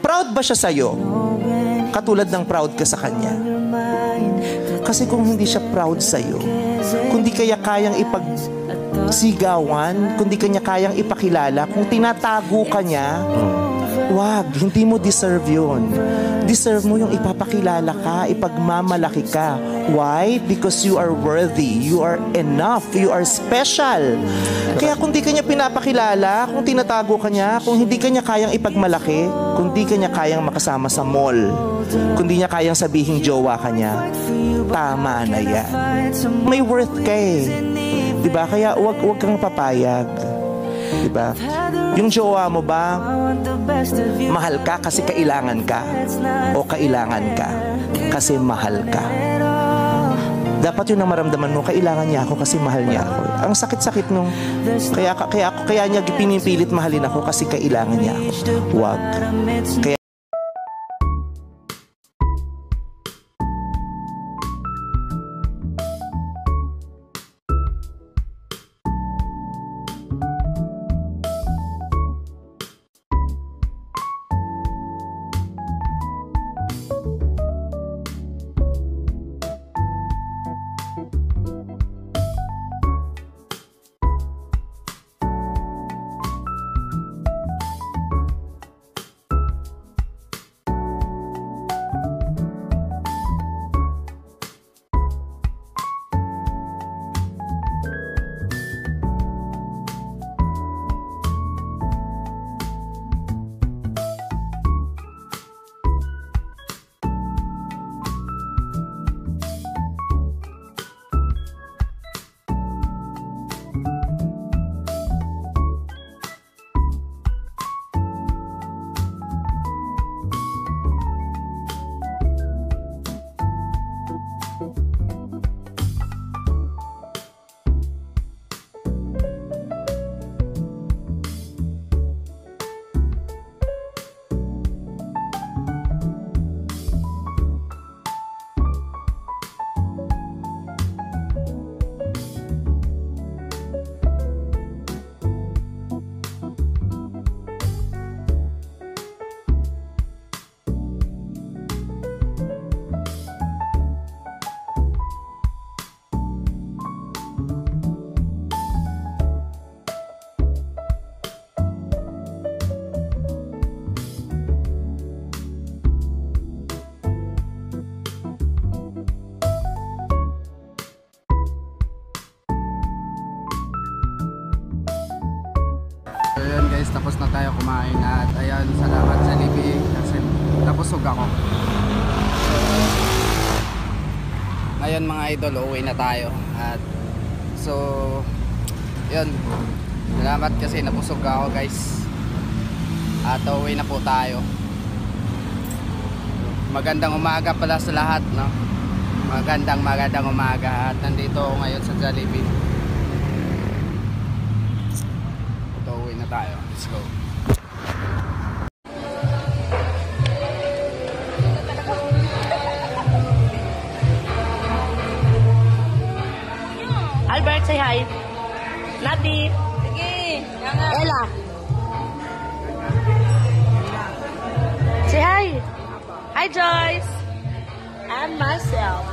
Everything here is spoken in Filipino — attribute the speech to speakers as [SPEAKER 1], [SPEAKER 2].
[SPEAKER 1] Proud ba siya sa'yo? Katulad ng proud ka sa kanya. Kasi kung hindi siya proud sa'yo, kung di kaya kayang ipagsigawan, kung di kanya kayang ipakilala, kung tinatago ka niya, wag, hindi mo deserve yun. Deserve mo yung ipapakilala ka, ipagmamalaki ka. Why? Because you are worthy. You are enough. You are special. Kaya kung di kanya pinapakilala, kung tinatago ka niya, kung hindi kanya kayang ipagmalaki, kung di kanya kayang makasama sa mall, kung di niya kayang sabihing jowa ka niya, tama na yan. May worth ka eh. Diba? Kaya wag kang papayag. Diba? Yung jowa mo ba, mahal ka kasi kailangan ka, o kailangan ka kasi mahal ka? Dapat yun ang maramdaman mo, kailangan niya ako kasi mahal niya ako. Ang sakit-sakit nung kaya niya pinipilit mahalin ako kasi kailangan niya ako. Wag. Kaya
[SPEAKER 2] guys, tapos na tayo kumain at ayan, salamat sa Libby kasi napusog ako. Ngayon mga idol, uwi na tayo at so yun, salamat kasi napusog ako guys at uwi na po tayo. Magandang umaga pala sa lahat, no? Magandang umaga at nandito ako ngayon sa Jollibee. Tayo. Let's go.
[SPEAKER 3] Albert, say hi. Nati. Sige. Ella. Say hi. Hi, Joyce. And myself.